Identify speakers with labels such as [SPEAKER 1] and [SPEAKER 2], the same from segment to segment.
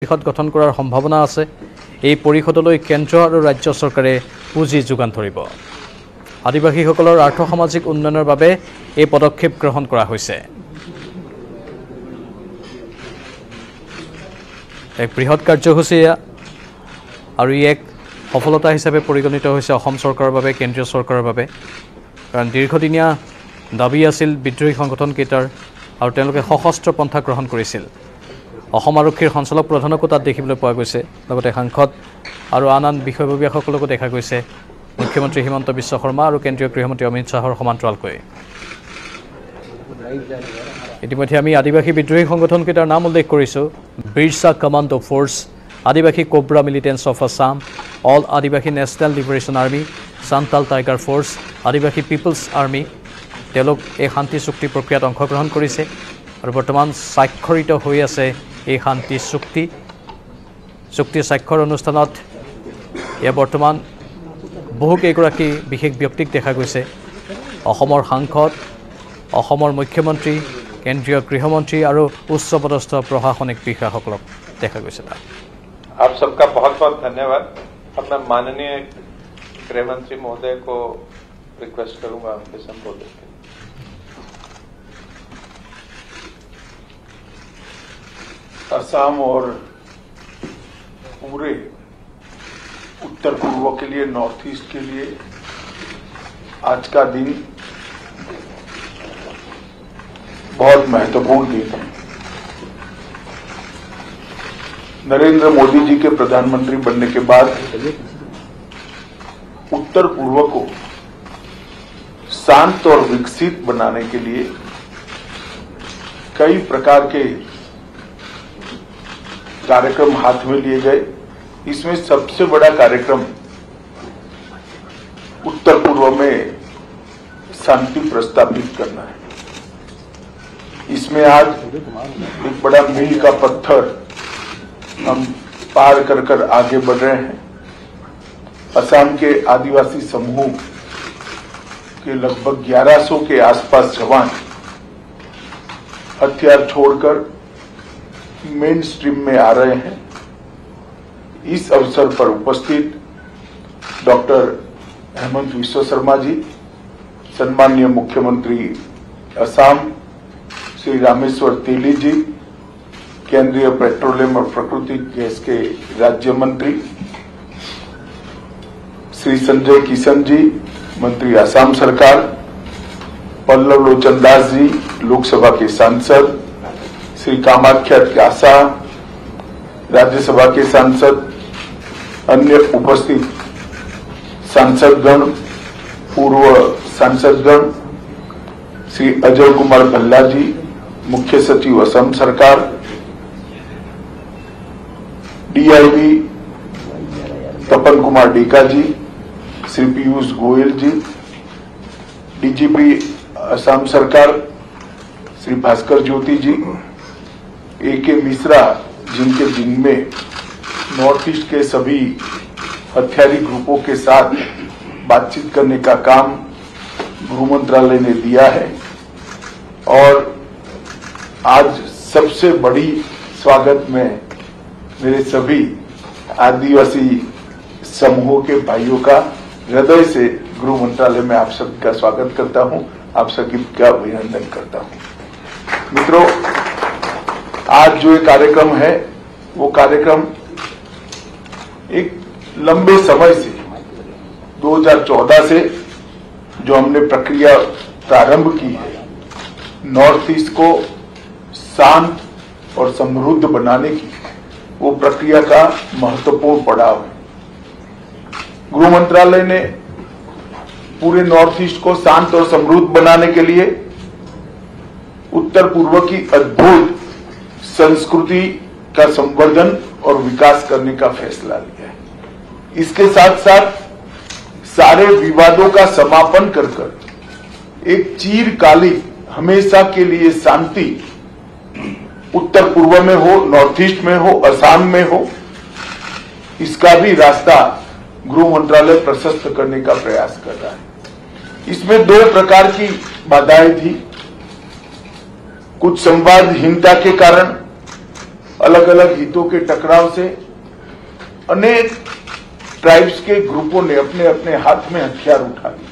[SPEAKER 1] পৰিষদ গঠন কৰাৰ সম্ভাৱনা আছে। এই পৰিষদলৈ কেন্দ্ৰ আৰু ৰাজ্য চৰকাৰে পুঁজি যোগান ধৰিব। আদিবাসীসকলৰ আৰ্থ-সামাজিক উন্নয়নৰ বাবে এই পদক্ষেপ গ্ৰহণ কৰা হৈছে। এক বৃহৎ কাৰ্যসূচী আৰু ই এক সফলতা হিচাপে পৰিগণিত হৈছে অসম চৰকাৰৰ বাবে, কেন্দ্ৰীয় চৰকাৰৰ বাবে। কাৰণ দীৰ্ঘদিনীয়া দাবী আছিল বিদ্ৰোহী সংগঠনকেইটাৰ আৰু তেওঁলোকে সশস্ত্ৰ পন্থা গ্ৰহণ কৰিছিল। অসম আৰক্ষীৰ সঞ্চালক প্ৰধানকো তাত দেখিবলৈ পোৱা গৈছে, লগতে সাংসদ আৰু আন বিষয়ববীয়াসকলকো দেখা গৈছে মুখ্যমন্ত্ৰী হিমন্ত বিশ্ব শৰ্মা আৰু কেন্দ্ৰীয় গৃহমন্ত্ৰী অমিত শ্বাহৰ সমান্তৰালকৈ। ইতিমধ্যে আমি আদিবাসী বিদ্ৰোহী সংগঠনকেইটাৰ নাম উল্লেখ কৰিছোঁ: Birsa Commando Force, Adivasi Cobra Militants of Assam, All Adivasi National Liberation Army, Santhal Tiger Force, Adivasi People's Army. তেওঁলোক এই শান্তি চুক্তি প্ৰক্ৰিয়াত অংশগ্ৰহণ কৰিছে আৰু বৰ্তমান স্বাক্ষৰিত হৈ আছে এই শান্তি চুক্তি স্বাক্ষৰ অনুষ্ঠানত। এয়া বৰ্তমান বহুকেইগৰাকী বিশেষ ব্যক্তিক দেখা গৈছে। অসমৰ সাংসদ, অসমৰ মুখ্যমন্ত্ৰী, কেন্দ্ৰীয় গৃহমন্ত্ৰী আৰু উচ্চপদস্থ প্ৰশাসনিক বিষয়াসকলক দেখা গৈছে তাত।
[SPEAKER 2] आप सबका बहुत बहुत धन्यवाद। अब मैं माननीय गृह मंत्री महोदय को रिक्वेस्ट करूंगा उनके संबोधन के।
[SPEAKER 3] असम और पूरे उत्तर पूर्व के लिए, नॉर्थ ईस्ट के लिए आज का दिन बहुत महत्वपूर्ण दिन है। नरेंद्र मोदी जी के प्रधानमंत्री बनने के बाद उत्तर पूर्व को शांत और विकसित बनाने के लिए कई प्रकार के कार्यक्रम हाथ में लिए गए। इसमें सबसे बड़ा कार्यक्रम उत्तर पूर्व में शांति प्रस्तापित करना है। इसमें आज एक बड़ा मील का पत्थर हम पार कर आगे बढ़ रहे हैं। असम के आदिवासी समूह के लगभग 1100 के आसपास जवान हथियार छोड़कर मेन स्ट्रीम में आ रहे हैं। इस अवसर पर उपस्थित डॉक्टर हेमंत विश्व शर्मा जी, सम्माननीय मुख्यमंत्री असम श्री रामेश्वर तेली जी, केंद्रीय पेट्रोलियम और प्राकृतिक गैस के राज्य मंत्री श्री संजय किशन जी, मंत्री असम सरकार, पल्लव लोचन दास जी, लोकसभा के सांसद, श्री कामाख्या कासा, राज्यसभा के सांसद, अन्य उपस्थित सांसदगण, पूर्व सांसदगण, श्री अजय कुमार भल्ला जी, मुख्य सचिव असम सरकार, डीआईबी तपन कुमार डेका जी, श्री पीयूष गोयल जी, डीजीपी असम सरकार श्री भास्कर ज्योति जी, ए.के. मिश्रा जिनमें नॉर्थ ईस्ट के सभी हथियारी ग्रुपों के साथ बातचीत करने का काम गृह मंत्रालय ने दिया है। और आज सबसे बड़ी स्वागत में मेरे सभी आदिवासी समूहों के भाइयों का हृदय से गृह मंत्रालय में आप सबका स्वागत करता हूं, आप सभी का अभिनंदन करता हूं। मित्रों, आज जो ये कार्यक्रम है वो कार्यक्रम एक लंबे समय से 2014 से जो हमने प्रक्रिया प्रारंभ की है, नॉर्थ ईस्ट को शांत और समृद्ध बनाने की, वो प्रक्रिया का महत्वपूर्ण पड़ाव है। गृह मंत्रालय ने पूरे नॉर्थ ईस्ट को शांत और समृद्ध बनाने के लिए उत्तर पूर्व की अद्भुत संस्कृति का संवर्धन और विकास करने का फैसला लिया है। इसके साथ साथ सारे विवादों का समापन कर एक चिरकालिक हमेशा के लिए शांति उत्तर पूर्व में हो, नॉर्थ ईस्ट में हो, असम में हो, इसका भी रास्ता गृह मंत्रालय प्रशस्त करने का प्रयास कर रहा है। इसमें दो प्रकार की बाधाएं थी। कुछ संवादहीनता के कारण अलग अलग हितों के टकराव से अनेक ट्राइब्स के ग्रुपों ने अपने अपने हाथ में हथियार उठा लिए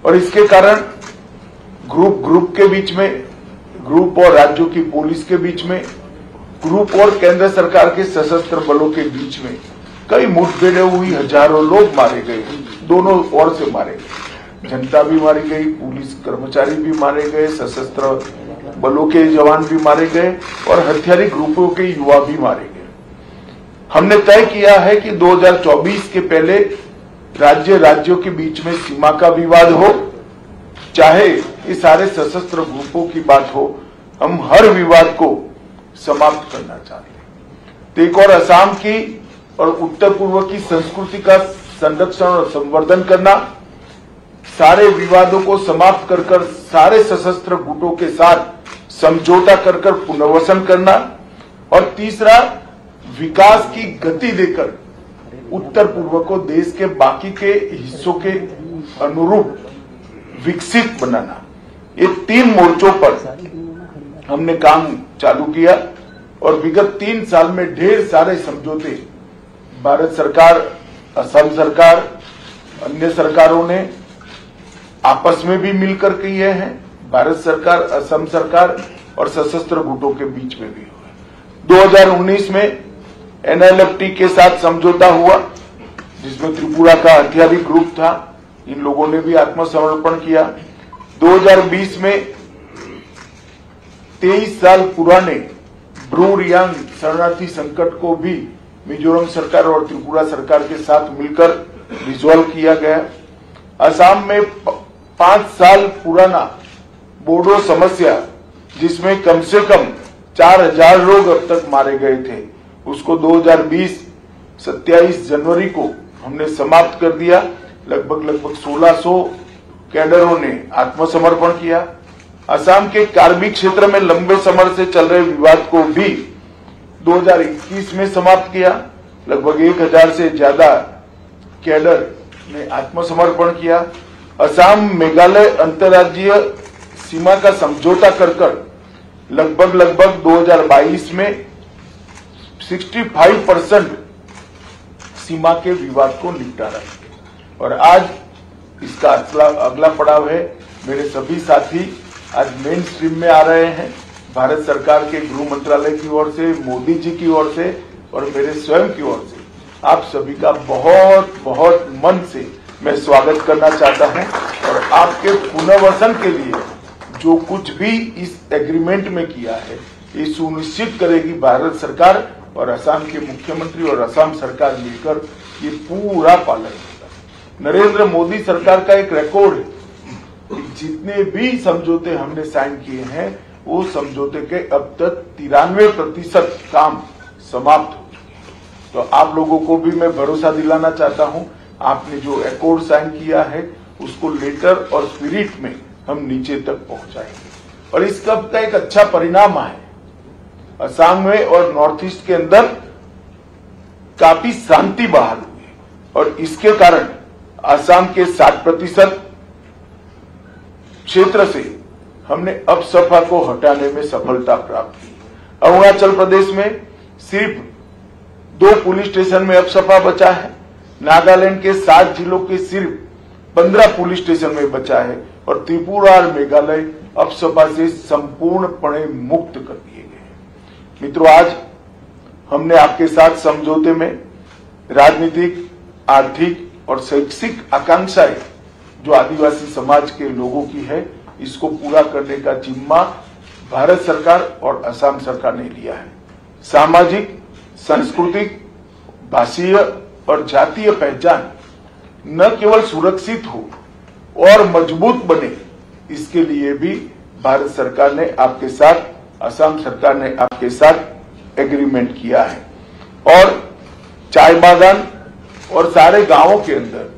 [SPEAKER 3] और इसके कारण ग्रुप के बीच में, ग्रुप और राज्यों की पुलिस के बीच में, ग्रुप और केंद्र सरकार के सशस्त्र बलों के बीच में कई मुठभेड़ें हुई, हजारों लोग मारे गए, दोनों ओर से मारे गए, जनता भी मारी गई, पुलिस कर्मचारी भी मारे गए, सशस्त्र बलों के जवान भी मारे गए और हथियारी ग्रुपों के युवा भी मारे गए। हमने तय किया है कि 2024 के पहले राज्यों के बीच में सीमा का विवाद हो, चाहे ये सारे सशस्त्र ग्रुपों की बात हो, हम हर विवाद को समाप्त करना चाहते हैं। तो एक और असम की और उत्तर पूर्व की संस्कृति का संरक्षण और संवर्धन करना, सारे विवादों को समाप्त कर सारे सशस्त्र गुटों के साथ समझौता कर पुनर्वसन करना और तीसरा विकास की गति देकर उत्तर पूर्व को देश के बाकी के हिस्सों के अनुरूप विकसित बनाना। ये 3 मोर्चों पर हमने काम चालू किया और विगत 3 साल में ढेर सारे समझौते भारत सरकार, असम सरकार, अन्य सरकारों ने आपस में भी मिलकर किए हैं। भारत सरकार, असम सरकार और सशस्त्र गुटों के बीच में भी हुए। 2019 में NLFT के साथ समझौता हुआ जिसमें त्रिपुरा का हथियारी ग्रुप था, इन लोगों ने भी आत्मसमर्पण किया। 2020 में 23 साल पुराने ब्रू रियांग शरणार्थी संकट को भी मिजोरम सरकार और त्रिपुरा सरकार के साथ मिलकर रिजॉल्व किया गया। असम में 5 साल पुराना बोडो समस्या जिसमें कम से कम 4000 लोग अब तक मारे गए थे, उसको 2020 27 जनवरी को हमने समाप्त कर दिया। लगभग 1600 कैडरों ने आत्मसमर्पण किया। असम के कार्मिक क्षेत्र में लंबे समय से चल रहे विवाद को भी 2021 में समाप्त किया। लगभग 1000 से ज्यादा कैडर ने आत्मसमर्पण किया। असम मेघालय अंतर्राज्यीय सीमा का समझौता कर लगभग 2022 में 65% सीमा के विवाद को निपटारा किया और आज इसका अगला पड़ाव है। मेरे सभी साथी आज मेन स्ट्रीम में आ रहे हैं। भारत सरकार के गृह मंत्रालय की ओर से, मोदी जी की ओर से और मेरे स्वयं की ओर से आप सभी का बहुत बहुत मन से मैं स्वागत करना चाहता हूं और आपके पुनर्वसन के लिए जो कुछ भी इस एग्रीमेंट में किया है ये सुनिश्चित करेगी भारत सरकार और असम के मुख्यमंत्री और असम सरकार मिलकर ये पूरा पालन होगा। नरेंद्र मोदी सरकार का एक रिकॉर्ड है, जितने भी समझौते हमने साइन किए हैं वो समझौते के अब तक 93% काम समाप्त हो चुके हैं। तो आप लोगों को भी मैं भरोसा दिलाना चाहता हूं, आपने जो अकॉर्ड साइन किया है उसको लेटर और स्पिरिट में हम नीचे तक पहुंचाएंगे और इसका एक अच्छा परिणाम है। असम में और नॉर्थ ईस्ट के अंदर काफी शांति बहाल हुई और इसके कारण असम के 60% क्षेत्र से हमने अपसपा को हटाने में सफलता प्राप्त की। अरुणाचल प्रदेश में सिर्फ 2 पुलिस स्टेशन में अपसपा बचा है। नागालैंड के 7 जिलों के सिर्फ 15 पुलिस स्टेशन में बचा है और त्रिपुरा और मेघालय अपसपा से संपूर्णपणे मुक्त कर दिए गए हैं। मित्रों, आज हमने आपके साथ समझौते में राजनीतिक, आर्थिक और शैक्षिक आकांक्षाएं जो आदिवासी समाज के लोगों की है, इसको पूरा करने का जिम्मा भारत सरकार और असम सरकार ने लिया है। सामाजिक, सांस्कृतिक, भाषीय और जातीय पहचान न केवल सुरक्षित हो और मजबूत बने, इसके लिए भी भारत सरकार ने आपके साथ, असम सरकार ने आपके साथ एग्रीमेंट किया है और चाय बागान और सारे गांवों के अंदर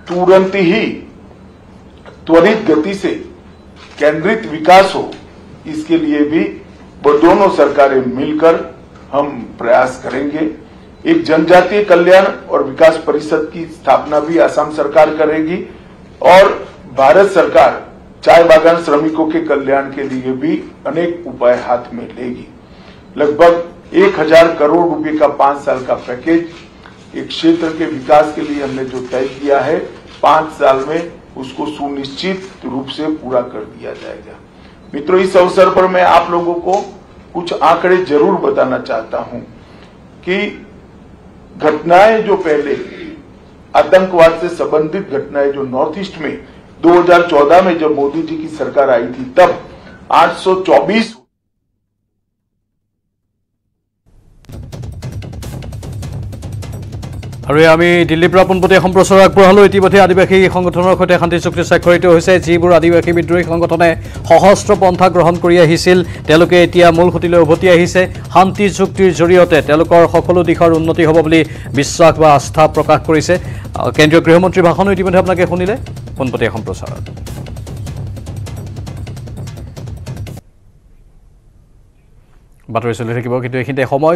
[SPEAKER 3] तुरंत ही त्वरित गति से केंद्रित विकास हो, इसके लिए भी वो दोनों सरकारें मिलकर हम प्रयास करेंगे। एक जनजातीय कल्याण और विकास परिषद की स्थापना भी असम सरकार करेगी और भारत सरकार चाय बागान श्रमिकों के कल्याण के लिए भी अनेक उपाय हाथ में लेगी। लगभग 1000 करोड़ रुपए का 5 साल का पैकेज एक क्षेत्र के विकास के लिए हमने जो तय किया है 5 साल में उसको सुनिश्चित रूप से पूरा कर दिया जाएगा। मित्रों, इस अवसर पर मैं आप लोगों को कुछ आंकड़े जरूर बताना चाहता हूं कि घटनाएं जो पहले आतंकवाद से संबंधित घटनाएं जो नॉर्थ ईस्ट में 2014 में जब मोदी जी की सरकार आई थी तब 824
[SPEAKER 1] আৰু আমি দিল্লীৰ পৰা পোনপটীয়া সম্প্ৰচাৰ আগবঢ়ালোঁ। ইতিমধ্যে আদিবাসী সংগঠনৰ সৈতে শান্তি চুক্তি স্বাক্ষৰিত হৈছে। যিবোৰ আদিবাসী বিদ্ৰোহী সংগঠনে সশস্ত্ৰ পন্থা গ্ৰহণ কৰি আহিছিল তেওঁলোকে এতিয়া মূল খুঁটিলৈ উভতি আহিছে। শান্তি চুক্তিৰ জৰিয়তে তেওঁলোকৰ সকলো দিশৰ উন্নতি হ'ব বুলি বিশ্বাস বা আস্থা প্ৰকাশ কৰিছে। কেন্দ্ৰীয় গৃহমন্ত্ৰীৰ ভাষণো ইতিমধ্যে আপোনালোকে শুনিলে পোনপটীয়া সম্প্ৰচাৰত। বাতৰি চলি থাকিব, কিন্তু এইখিনিতে সময়